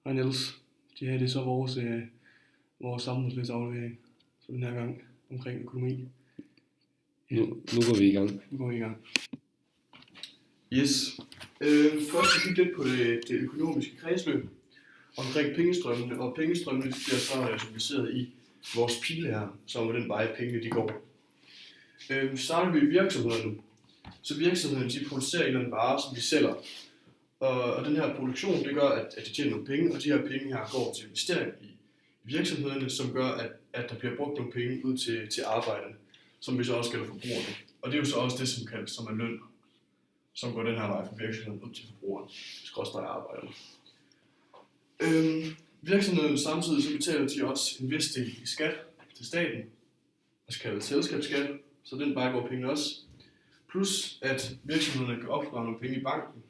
Hej Niels. Det her det er så vores samfundslæsaflevering for den her gang omkring økonomi. Nu går vi i gang. Nu går vi i gang. Yes. Først skal vi kigge lidt på det økonomiske kredsløb omkring pengestrømmene, og pengestrømmene bliver så symboliseret i vores pile her, som er den vej pengene de går. Starter vi i virksomhederne, så virksomhederne de producerer en eller anden vare, som de sælger. Og den her produktion, det gør, at de tjener nogle penge, og de her penge her går til investering i virksomhederne, som gør, at der bliver brugt nogle penge ud til arbejderne, som vi så også kalder forbrugerne. Og det er jo så også det, som kaldes som er løn, som går den her vej fra virksomheden ud til forbrugerne, skråstreg arbejderne. Virksomheden samtidig så betaler de også en vis del i skat til staten, også kaldet selskabsskat, så den vej går pengene også. Plus at virksomhederne kan opspare nogle penge i banken,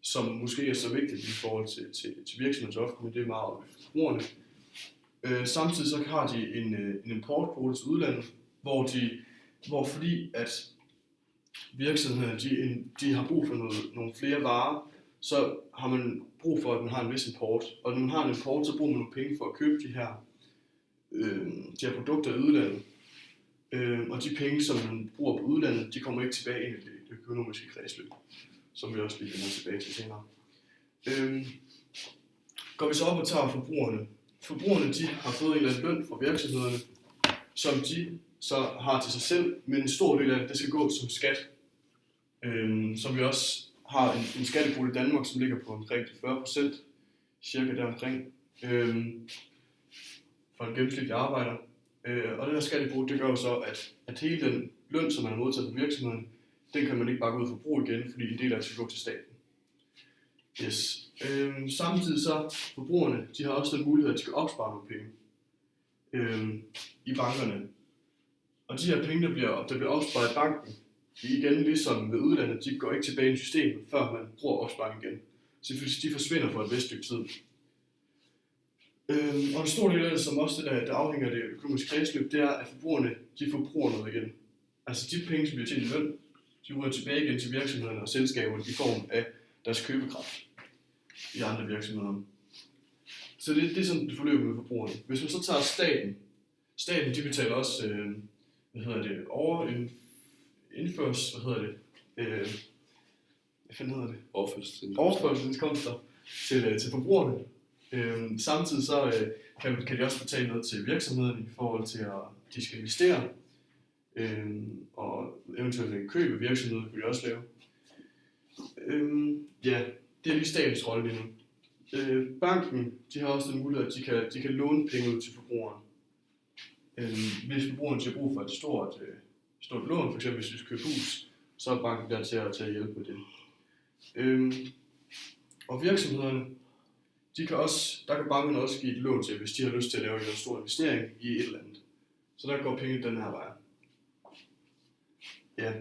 som måske er så vigtigt i forhold til virksomhedens ofte, men det er meget af forbrugerne. Samtidig så har de en importkvote til udlandet, hvor fordi at virksomhederne de har brug for nogle flere varer, så har man brug for, at man har en vis import. Og når man har en import, så bruger man nogle penge for at købe de her produkter i udlandet. Og de penge, som man bruger på udlandet, de kommer ikke tilbage ind i det økonomiske kredsløb, som vi også lige vender tilbage til senere. Går vi så op og tager forbrugerne. Forbrugerne de har fået en eller anden løn fra virksomhederne, som de så har til sig selv, men en stor del af det skal gå som skat. Som vi også har en skattekvote i Danmark, som ligger på omkring de 40%, cirka deromkring, for en gennemsnitlig arbejder. Og den her skattekvote, det gør jo så, at hele den løn, som man har modtaget fra virksomheden, den kan man ikke bare gå ud og forbruge igen, fordi en del af det skal gå til staten. Yes. Samtidig så forbrugerne, de har også den mulighed, at de kan opspare nogle penge i bankerne. Og de her penge, der bliver opsparet i banken, igen ligesom ved udlandet, de går ikke tilbage i systemet, før man bruger opsparing igen. Så de forsvinder for et vist stykke tid. Og en stor del af det, som også der afhænger af det økonomiske kredsløb, det er, at forbrugerne de forbruger noget igen. Altså de penge, som bliver tjent i løn, de ryger tilbage igen til virksomhederne og selskaberne i form af deres købekraft i andre virksomheder. Så det er sådan det forløber med forbrugerne. Hvis man så tager staten de betaler også, overførselsindkomster til forbrugerne. Samtidig så kan de også betale noget til virksomhederne i forhold til, at de skal investere, og eventuelt køb af virksomheder kunne de også lave. Det er lige statens rolle lige nu. Banken, de har også den mulighed, at de kan låne penge ud til forbrugeren. Hvis forbrugeren har brug for et stort lån, f.eks. hvis vi skal købe hus, så er banken der til at hjælpe med det. Og virksomhederne, der kan bankerne også give et lån til, hvis de har lyst til at lave en stor investering i et eller andet. Så der går penge den her vej. Ja.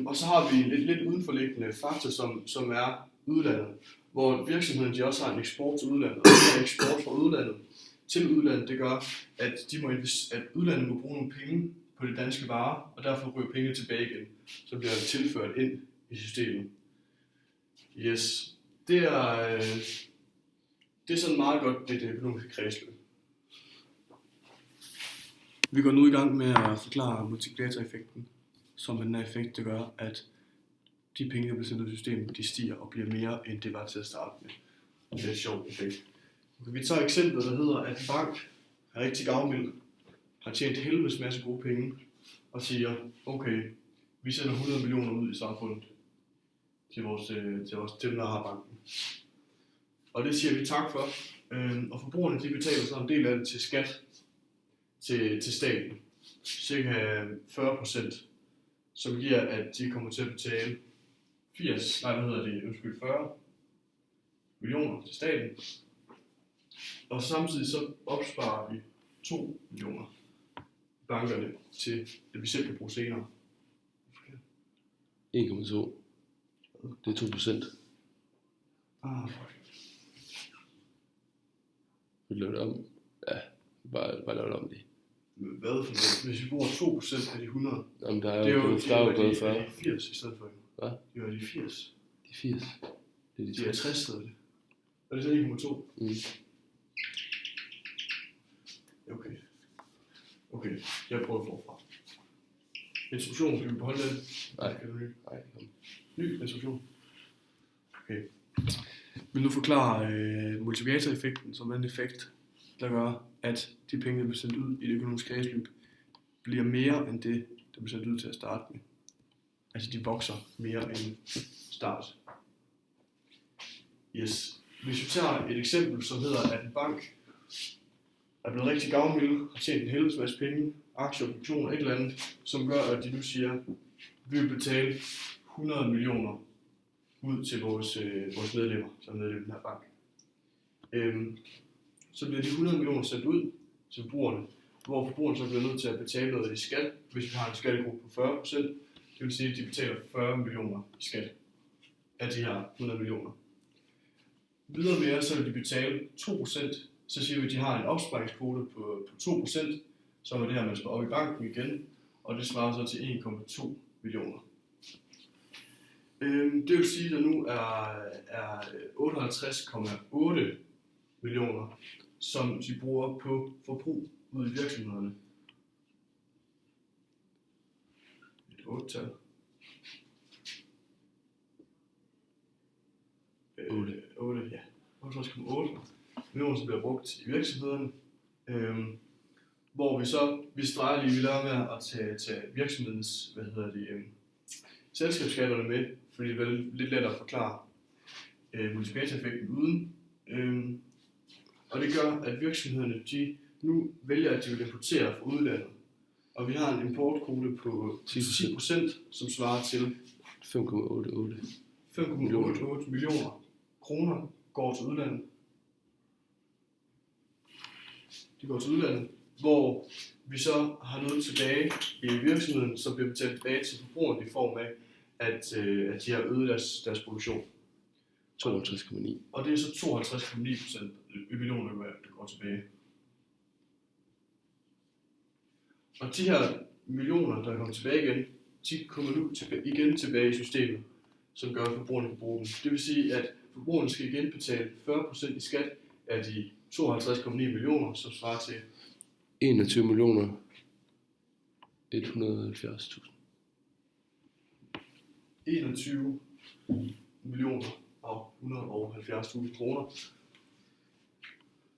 Og så har vi en lidt udenforliggende faktor, som er udlandet, hvor virksomheden de også har en eksport til udlandet, og den eksport fra udlandet til udlandet, det gør, at udlandet må bruge nogle penge på de danske varer, og derfor ryger penge tilbage igen, så bliver det tilført ind i systemet. Yes. Det er sådan meget godt det økonomiske kredsløb. Vi går nu i gang med at forklare multiplikatoreffekten, som den her effekt, der gør, at de penge, der bliver sendt ud i systemet, de stiger og bliver mere, end det var til at starte med. Det er et sjovt effekt. Okay, vi tager eksemplet, der hedder, at en bank er rigtig gavmild, har tjent helvedes masse gode penge, og siger, okay, vi sender 100 millioner ud i samfundet til dem, der har banken. Og det siger vi tak for, og forbrugerne de betaler så en del af det til skat til staten, cirka 40%, som giver, at de kommer til at betale 40 millioner til staten, og samtidig så opsparer vi 2 millioner i bankerne til, at vi selv kan bruge senere. 1,2. Det er 2%. Vi laver det om. Ja, bare lave det om det. Hvad for det? Hvis vi bruger 2% af de 100, jamen, der er jo gået 40. Det er 80 i stedet for. Hvad? Det er de 80. De 80. Det er 60 stedet. Og det er 1,2. Mm. Okay, jeg prøver forfra. Instruktion, skal vi beholde den? Nej. Skal du ny? Nej, kom. Ny instruktion. Okay. Vil du forklare multiplikatoreffekten som en effekt, der gør, at de penge, der bliver sendt ud i det økonomiske kredsløb, bliver mere end det, der bliver sendt ud til at starte med? Altså de vokser mere end start. Yes. Hvis vi tager et eksempel, som hedder, at en bank er blevet rigtig gavmild, har tjent en helvedes masse penge, aktier, obligationer, et eller andet, som gør, at de nu siger, vi vil betale 100 millioner ud til vores medlemmer, som er medlem af den her bank. Så bliver de 100 millioner sendt ud til forbrugerne, hvor forbrugerne så bliver nødt til at betale noget i skat, hvis vi har en skattegruppe på 40%. Det vil sige, at de betaler 40 millioner i skat af de her 100 millioner. Videre mere, så vil de betale 2%. Så siger vi, at de har en opsparingskvote på 2%, som er det her, man skal op i banken igen, og det svarer så til 1,2 millioner. Det vil sige, at der nu er 58,8 millioner, som de bruger på forbrug ude i virksomhederne. Et 8-tal. 8, ja. 58,8 millioner, som bliver brugt i virksomhederne. Hvor vi streger lige, vi lader med at tage virksomhedens, selskabsskatterne med, fordi det er lidt lettere at forklare multiplikatoreffekten uden. Og det gør, at virksomhederne de nu vælger, at de vil importere fra udlandet. Og vi har en importkvote på 10%, som svarer til 5,88 millioner kroner går til udlandet. De går til udlandet, hvor vi så har noget tilbage i virksomheden, som bliver betalt tilbage til forbrugerne i form af, at de har øget deres produktion. 52,9. Og det er så 52,9% millioner, der går tilbage. Og de her millioner, der kommer tilbage igen, de kommer nu igen tilbage i systemet, som gør, at forbrugerne kan bruge dem. Det vil sige, at forbrugerne skal igen betale 40% i skat af de 52,9 millioner, som svarer til 21 millioner 170.000. 21 millioner og 170.000 kroner.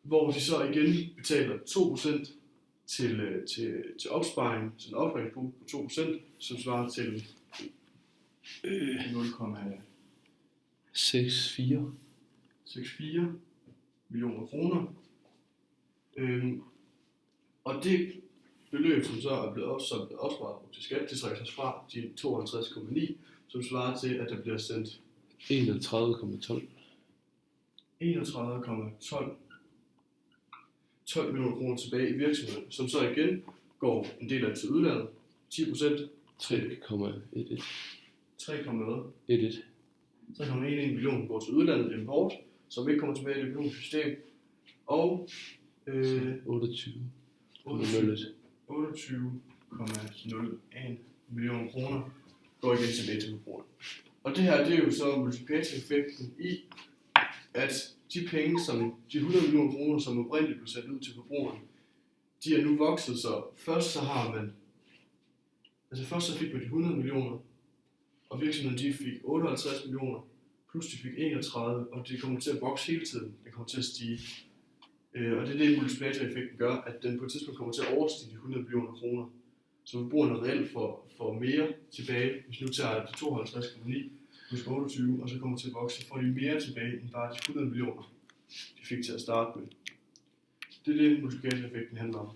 Hvor de så igen betaler 2% til opsparing, til en opsparingskvote på 2%, som svarer til 0,64 millioner kroner. Og det beløb, som så er blevet opsparet til skat, det trækker sig fra de 52,9, som svarer til, at der bliver sendt 12 millioner kroner tilbage i virksomheden, som så igen går en del af til udlandet, 10%, 3,11 millioner går til udlandet import, som ikke kommer tilbage i det økonomiske system, og 28,01 millioner kroner går igen tilbage til forbrugerne. Og det her, det er jo så multiplikatoreffekten i, at de penge, de 100 millioner kroner, som oprindeligt blev sat ud til forbrugerne, de er nu vokset, så først så fik man de 100 millioner, og virksomheden de fik 58 millioner, plus de fik 31, og det kommer til at vokse hele tiden, det kommer til at stige. Og det er det, multiplikatoreffekten gør, at den på et tidspunkt kommer til at overstige de 100 millioner kroner. Så forbrugerne reelt får mere tilbage, hvis nu tager de 52,9 plus 28, og så kommer til at vokse, så får de mere tilbage end bare de 100 millioner, de fik til at starte med. Det er det, multiplikatoreffekten handler om.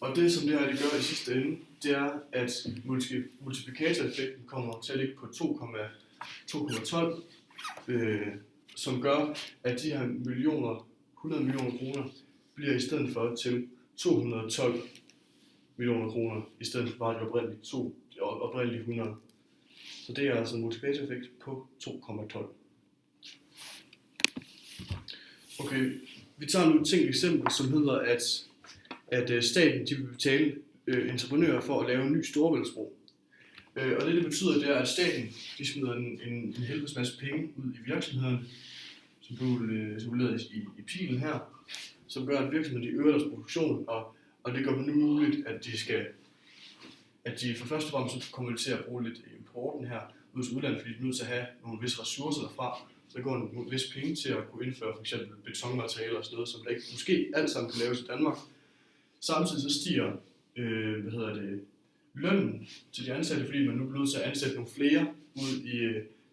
Og det, som det her det gør i sidste ende, det er, at multiplikatoreffekten kommer til at ligge på 2,12, som gør, at de her 100 millioner kroner bliver i stedet for til 212 millioner kroner, i stedet for bare de oprindelige 100. Så det er altså en multiplikatoreffekt på 2,12. Okay, vi tager nu et tænkt eksempel, som hedder, at staten de vil betale entreprenører for at lave en ny Storebæltsbro. Og det betyder, det er, at staten de smider en helvedes masse penge ud i virksomhederne, som blev simuleret i pilen her, som gør, at virksomhederne de øger deres produktion, og det gør det nu muligt, at de for første gang så kommer til at bruge lidt importen her ud til udlandet, fordi de er nødt til at have nogle visse ressourcer derfra, så går en vis penge til at kunne indføre for eksempel betonmaterialer og sådan noget, som der ikke måske alt sammen kan laves i Danmark. Samtidig så stiger lønnen til de ansatte, fordi man nu bliver nødt til at ansætte nogle flere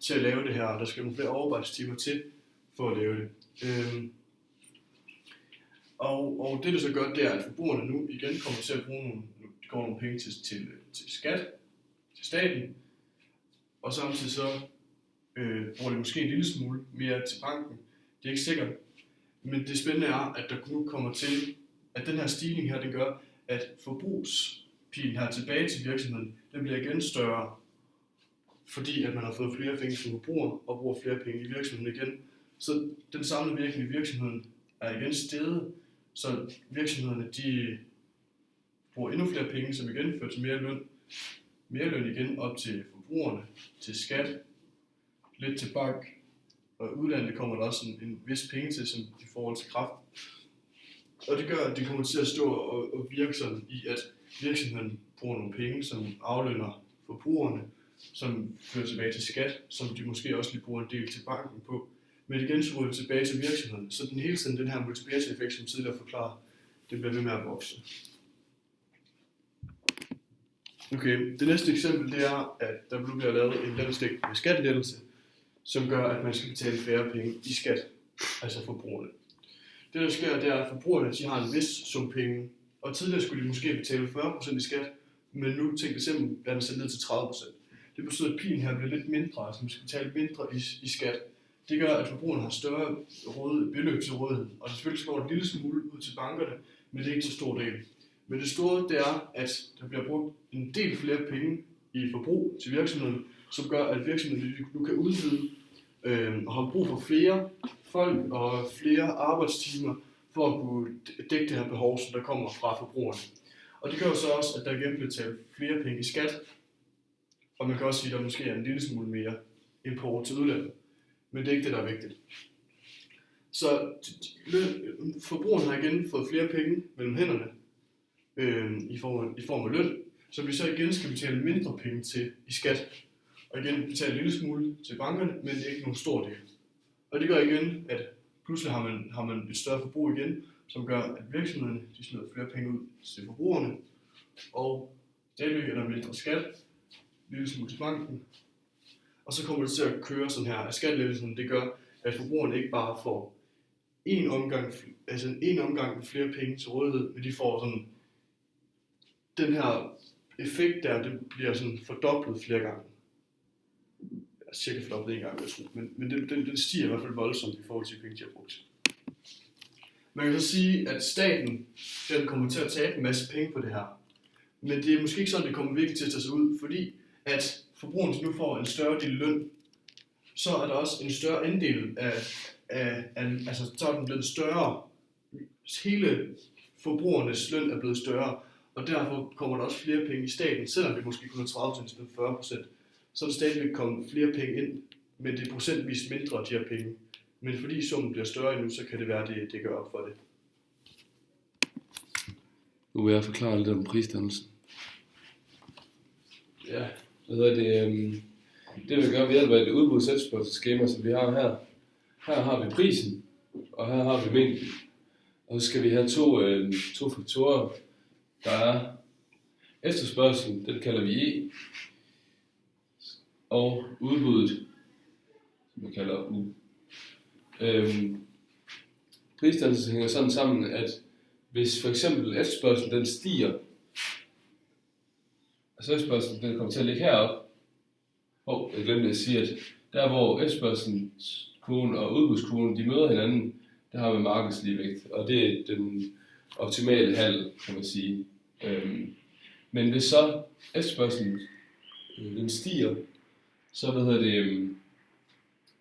til at lave det her, og der skal nogle flere overarbejdstimer til for at lave det. Og det så gør, det er, at forbrugerne nu igen kommer til at bruge nogle penge til skat, til staten, og samtidig så bruger de måske en lille smule mere til banken. Det er ikke sikkert. Men det spændende er, at der nu kommer til, at den her stigning her, det gør, at forbrugspilen her tilbage til virksomheden, den bliver igen større, fordi at man har fået flere penge som forbruger og bruger flere penge i virksomheden igen. Så den samlede virkning i virksomheden er igen steget, så virksomhederne de bruger endnu flere penge, som igen fører til mere løn igen op til forbrugerne, til skat, lidt til bank, og udlandet kommer der også en vis penge til, som i forhold til kraft. Og det gør, at de kommer til at stå og virke sådan i, at virksomheden bruger nogle penge, som aflønner forbrugerne, som fører tilbage til skat, som de måske også lige bruger en del til banken på. Men igen så ryger tilbage til virksomheden, så den hele tiden den her multiplikatoreffekt, som tidligere forklaret, det bliver ved med at vokse. Okay, det næste eksempel det er, at der bliver lavet en landsdækkende skattelettelse, som gør, at man skal betale færre penge i skat, altså forbrugerne. Det der sker, det er, at forbrugerne de har en vis sum penge, og tidligere skulle de måske betale 40% i skat, men nu til december bliver den sat ned til 30%. Det betyder, at pilen her bliver lidt mindre, altså man skal betale mindre i skat. Det gør, at forbrugerne har større beløb til rådighed, og selvfølgelig går en lille smule ud til bankerne, men det er ikke så stor del. Men det store det er, at der bliver brugt en del flere penge i forbrug til virksomheden, som gør, at virksomheden nu kan udvide og har brug for flere folk og flere arbejdstimer for at kunne dække det her behov, som der kommer fra forbrugerne. Og det gør så også, at der igen bliver betalt flere penge i skat, og man kan også sige, at der måske er en lille smule mere import til udlandet. Men det er ikke det, der er vigtigt. Så forbrugerne har igen fået flere penge mellem hænderne i form af løn, som vi så igen skal betale mindre penge til i skat. Og igen betale en lille smule til bankerne, men det er ikke nogen stor del. Og det gør igen, at pludselig har man et større forbrug igen, som gør, at virksomhederne de smider flere penge ud til forbrugerne, og stadigvæk er der mindre skat, en lille smule til banken. Og så kommer det til at køre sådan her, at skattelettelsen det gør, at forbrugerne ikke bare får en omgang med flere penge til rådighed, men de får sådan den her effekt der, det bliver sådan fordoblet flere gange. Cirka fordoblet en gang, jeg tror. Men den stiger i hvert fald voldsomt i forhold til de penge, de har brugt. Man kan så sige, at staten den kommer til at tabe en masse penge på det her. Men det er måske ikke sådan, det kommer virkelig til at tage sig ud, fordi at forbrugerne nu får en større del løn, så er der også en større andel altså så er den blevet større. Hele forbrugernes løn er blevet større, og derfor kommer der også flere penge i staten, selvom det måske kun er 30% til 40%. Så er der stadigvæk kommet flere penge ind, men det er procentvis mindre af de her penge. Men fordi summen bliver større endnu, så kan det være, at det gør op for det. Nu vil jeg forklare lidt om prisdannelsen. Ja, det vi gør ved hjælp af et udbuds-efterspørgselsskema, som vi har her. Her har vi prisen, og her har vi mængden. Og så skal vi have to faktorer. Der er efterspørgselen, den kalder vi E, og udbuddet, som vi kalder U. Prisdannelsen hænger sådan sammen, at hvis for eksempel efterspørgselen den stiger, altså efterspørgselen den kommer til at ligge heroppe, jeg glemte at sige, at der hvor efterspørgselskurven og udbudskurven de møder hinanden, der har vi markedsligevægt, og det er den optimale handel, kan man sige. Men hvis så efterspørgselen den stiger, så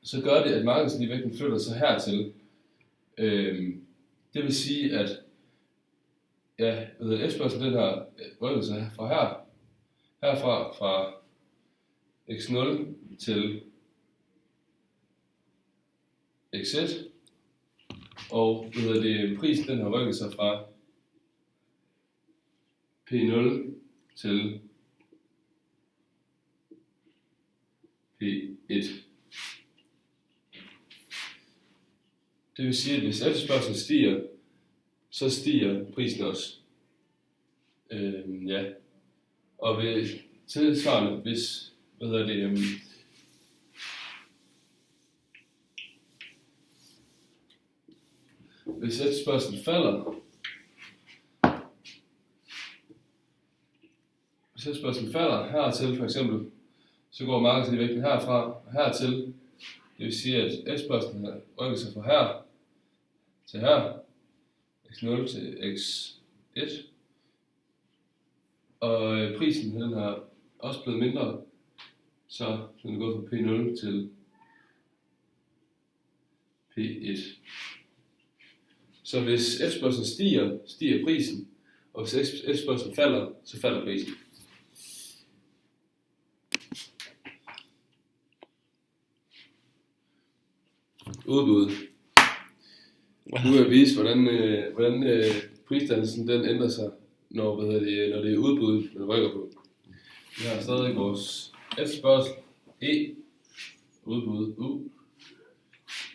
så gør det, at markedsligevægten flytter sig hertil. Det vil sige, at efterspørgselen den har rykket sig herfra x0 til x1, og prisen den har rykket sig fra P0 til P1. Det vil sige, at hvis efterspørgselen stiger, så stiger prisen også. Og ved tilsvarende, hvis hvis efterspørgselen falder, hertil for eksempel, så går markedsvægten herfra og hertil. Det vil sige, at efterspørgselen har rykket sig fra her til her, x0 til x1, og prisen den har også blevet mindre, så den er gået fra P0 til P1. Så hvis efterspørgselen stiger, stiger prisen, og hvis efterspørgselen falder, så falder prisen. Udbud. Nu vil jeg vise, hvordan prisdannelsen den ændrer sig, når det er udbuddet, man rykker på. Vi har stadig vores efterspørgsel E, udbuddet U.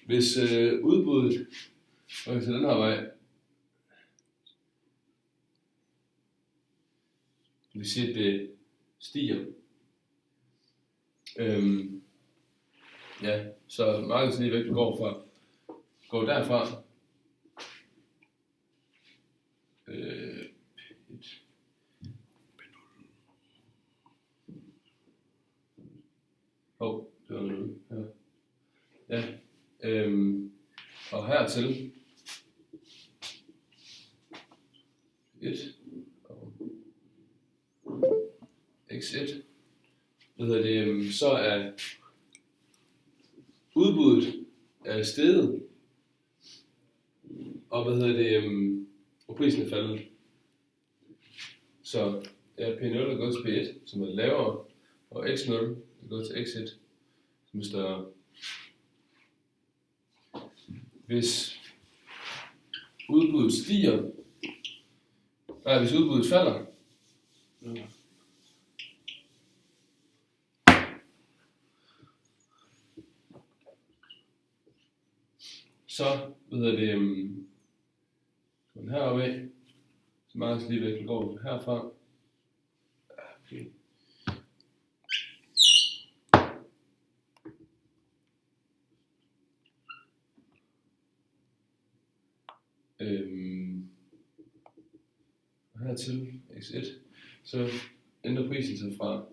Hvis udbuddet rykker til den her vej, det vil sige, at det stiger. Så markedsvægten går derfra. Det var noget her. Og hertil 1 og x1. Så er udbuddet steget, og og prisen er faldet. Så P0 er gået til P1, som er lavere, og x0 er gået til x1, som er større. Hvis udbuddet stiger, hvis udbuddet falder, så den heroppe af, så markedsvægten går herfra. Okay. Hertil x1, så ændrer prisen sig fra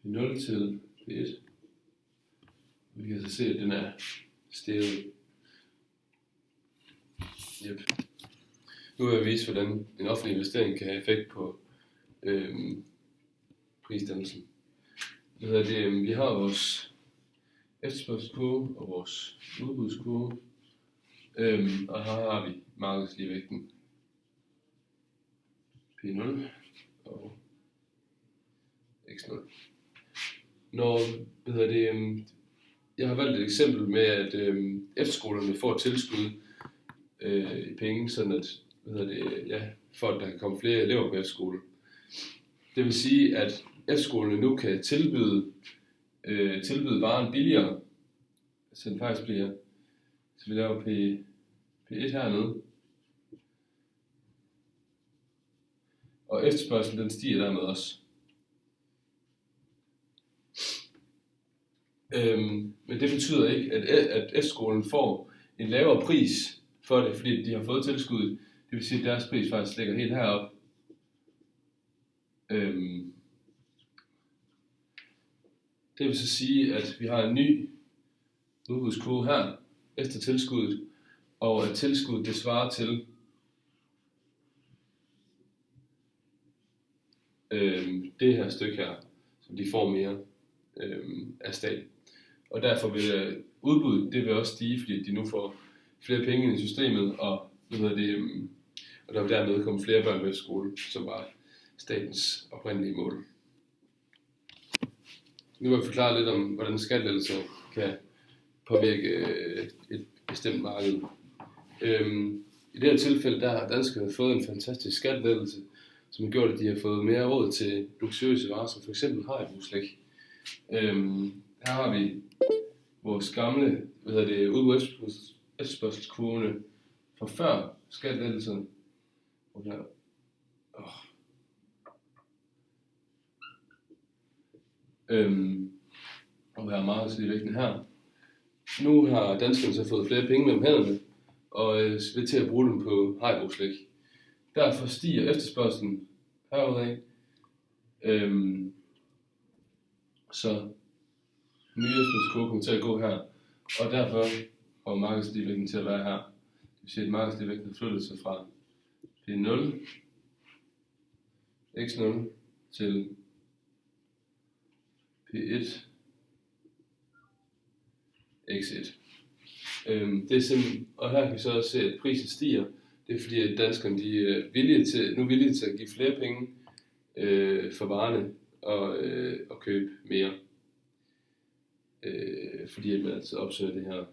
P0 til P1. Vi kan så se, at den er steget. Nu vil jeg vise, hvordan en offentlig investering kan have effekt på prisdannelsen. Vi har vores efterspørgselskurve og vores udbudskurve, og her har vi markedsvægten P0 og x0. Når jeg har valgt et eksempel med, at efterskolerne får et tilskud i penge, sådan at for at der kan komme flere elever på efterskole. Det vil sige, at efterskolerne nu kan tilbyde varen billigere, så den faktisk bliver, så vi laver P1 hernede, og efterspørgselen den stiger dermed også. Men det betyder ikke, at efterskolen får en lavere pris for det, fordi de har fået tilskuddet. Det vil sige, at deres pris faktisk ligger helt heroppe. Det vil så sige, at vi har en ny udbudskurve her efter tilskuddet, og at tilskuddet det svarer til det her stykke her, som de får mere af staten. Og derfor vil udbuddet det vil også stige, fordi de nu får flere penge ind i systemet, og der vil dermed komme flere børn med skole, som var statens oprindelige mål. Nu vil jeg forklare lidt om, hvordan skattelettelser kan påvirke et bestemt marked. I det her tilfælde, der har danskerne fået en fantastisk skattelettelse, som har gjort, at de har fået mere råd til luksuriøse varer, som f.eks. Haribo-slik. Her har vi vores gamle udbudsefterspørgselskurve fra før skattelettelserne. Og vi har markedsligevægten her. Nu har danskerne så fået flere penge mellem hænderne, og vil til at bruge dem på Haribo-slik. Derfor stiger efterspørgselen herudaf. Så nye efterspørgselskurve kommer til at gå her, og derfor kommer markedsligevægten til at være her. Det vil sige, at markedsligevægten har flyttet sig fra P0, X0 til P1, X1. Det er simpelthen, og her kan vi så også se, at prisen stiger. Det er fordi, at danskerne de er villige til at give flere penge for varerne og købe mere. Fordi at man altså opsøger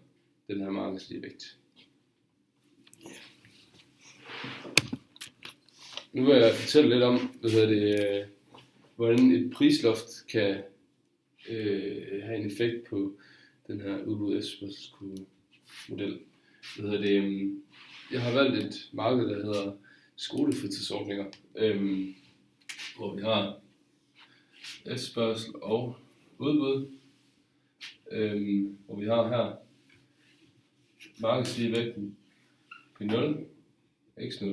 den her markedsligevægt. Nu vil jeg fortælle lidt om, hvordan et prisloft kan have en effekt på den her udbud-efterspørgselskurve model. Jeg har valgt et marked, der hedder skolefritidsordninger, hvor vi har efterspørgsel og udbud, hvor vi har her markedsligevægten P0, X0.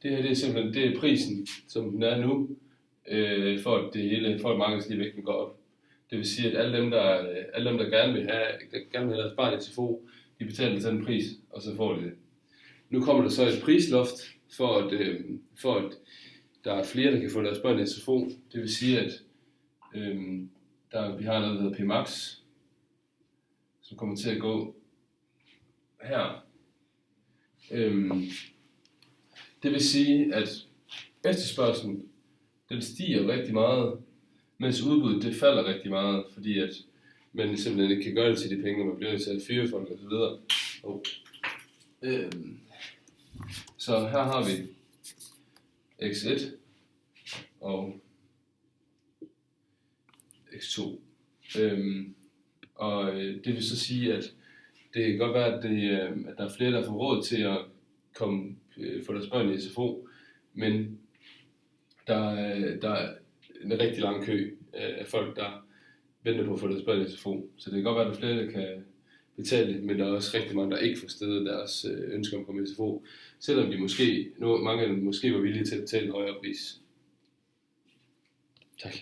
Det her det er simpelthen prisen, som den er nu, for at markedsligevægten går op. Det vil sige, at alle dem, der gerne vil have deres barn i SFO, de betaler til den pris, og så får de det. Nu kommer der så et prisloft, for at der er flere, der kan få deres børn i SFO. Det vil sige, at vi har noget, der hedder P-Max, som kommer til at gå her. Det vil sige, at efterspørgselen den stiger rigtig meget, mens udbuddet det falder rigtig meget, fordi at man simpelthen ikke kan gøre det til de penge, og man bliver nødt til at fyre folk og så videre. Så her har vi X1 og X2. Og det vil så sige, at det kan godt være, at der er flere, der får råd til at få deres børn i SFO, men der er en rigtig lang kø af folk, der venter på at få deres børn i SFO. Så det kan godt være, at der er flere, der kan betale det, men der er også rigtig mange, der ikke får stedet deres ønsker om at komme i SFO, selvom mange af dem måske var villige til at betale en højere pris. Tak.